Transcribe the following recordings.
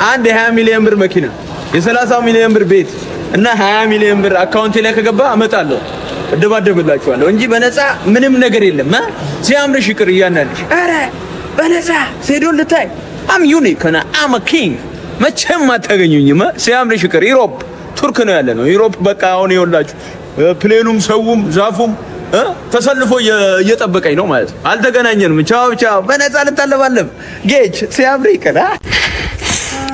አንድ የ20 ሚሊዮን ብር መኪና የ30 ሚሊዮን ብር ቤት እና 20 ሚሊዮን ብር አካውንቴ ላይ ከገባ አመጣለሁ እደባደብላችኋለሁ እንጂ በነፃ ምንም ነገር የለም። ሲያምርሽ ይቅር እያናልሽ አረ በነፃ ሴዶን ልታይ አም ዩኒክ እና አም ኪንግ መቼም አታገኙኝም። ሲያምርሽ ይቅር ዩሮፕ ቱርክ ነው ያለ ነው ዩሮፕ በቃ አሁን ይወላችሁ ፕሌኑም ሰውም ዛፉም ተሰልፎ እየጠበቀኝ ነው ማለት ነው። አልተገናኘንም። ቻው ቻው በነፃ ልታለባለብ ጌች ሲያምር ይቅር።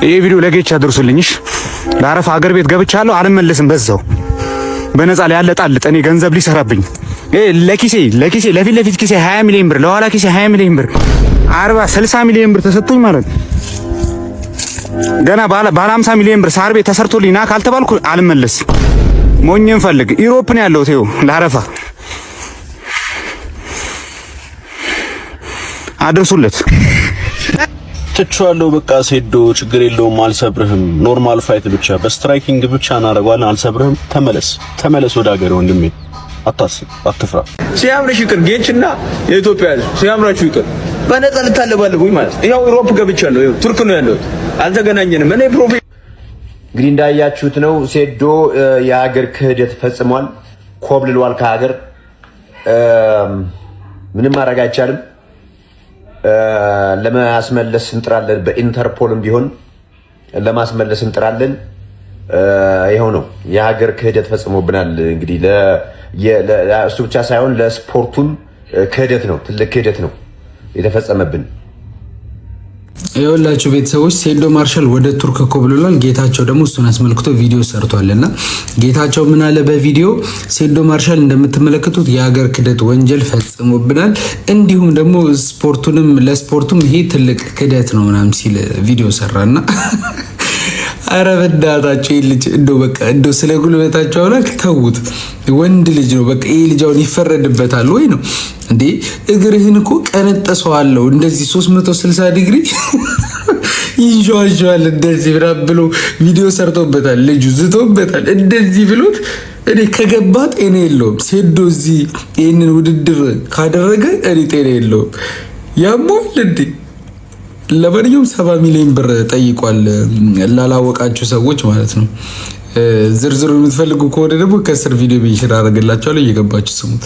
ይሄ ቪዲዮ ለጌች አድርሱልኝሽ። ለአረፋ ሀገር ቤት ገብቻለሁ አልመለስም። በዛው በነፃ ላይ ያለ ጣልጥ እኔ ገንዘብ ሊሰራብኝ ለኪሴ ለፊት ለፊት ኪሴ 20 ሚሊዮን ብር ለኋላ ኪሴ 20 ሚሊዮን ብር 40 60 ሚሊዮን ብር ተሰጥቶኝ ማለት ገና ባለ 50 ሚሊዮን ብር ሳር ቤት ተሰርቶልኝ ና ካልተባልኩ አልመለስም። ሞኝን ፈልግ ዩሮፕ ነው ያለው ተው ለአረፋ አድርሱለት። ትቻለሁ በቃ ሴዶ ችግር የለውም አልሰብርህም። ኖርማል ፋይት ብቻ በስትራይኪንግ ብቻ እናደርጋለን። አልሰብርህም። ተመለስ ወደ ሀገር ወንድሜ። አታስብ፣ አትፍራ። ሲያምርሽ ይቅር ጌችና የኢትዮጵያ ሕዝብ ሲያምራችሁ ይቅር። በነፃ ልታለባልቡኝ ማለት ያው ዩሮፕ ገብቻለሁ። ይኸው ቱርክ ነው ያለሁት። አልተገናኘንም። እኔ እንግዲህ እንዳያችሁት ነው ሴዶ የሀገር ክህደት ፈጽሟል። ኮብልሏል ከሀገር ምንም ማድረግ አይቻልም። ለማስመለስ እንጥራለን። በኢንተርፖልም ቢሆን ለማስመለስ እንጥራለን። ይሄው ነው የሀገር ክህደት ፈጽሞብናል። እንግዲህ እሱ ብቻ ሳይሆን ለስፖርቱም ክህደት ነው፣ ትልቅ ክህደት ነው የተፈጸመብን። የወላችሁ ቤተሰቦች ሴዶ ማርሻል ወደ ቱርክ ኮብልሏል። ጌታቸው ደግሞ እሱን አስመልክቶ ቪዲዮ ሰርቷልና ጌታቸው ምን አለ በቪዲዮ ሴዶ ማርሻል እንደምትመለከቱት የሀገር ክህደት ወንጀል ፈጽሞብናል፣ እንዲሁም ደግሞ ስፖርቱንም ለስፖርቱም ይሄ ትልቅ ክህደት ነው ምናምን ሲል ቪዲዮ ሰራና አረ በዳታቸው ልጅ እንደው በቃ እንደው ስለ ጉልበታቸው አሁን ተውት። ወንድ ልጅ ነው በቃ ይሄ ልጅ አሁን ይፈረድበታል ወይ ነው እንዴ? እግርህን እኮ ቀነጠሰዋለሁ እንደዚህ 360 ዲግሪ ይንጆዋል እንደዚህ ብሎ ቪዲዮ ሰርቶበታል። ልጁ ዝቶበታል እንደዚህ ብሎት እኔ ከገባ ጤና የለውም። ሴዶ እዚህ ይህንን ውድድር ካደረገ እኔ ጤና የለውም። ያሟል እንዴ? ለማንኛውም 70 ሚሊዮን ብር ጠይቋል ላላወቃችሁ ሰዎች ማለት ነው። ዝርዝሩ የምትፈልጉ ከሆነ ደግሞ ከስር ቪዲዮ ሜንሽን አደርግላችኋለሁ፣ እየገባችሁ ስሙት።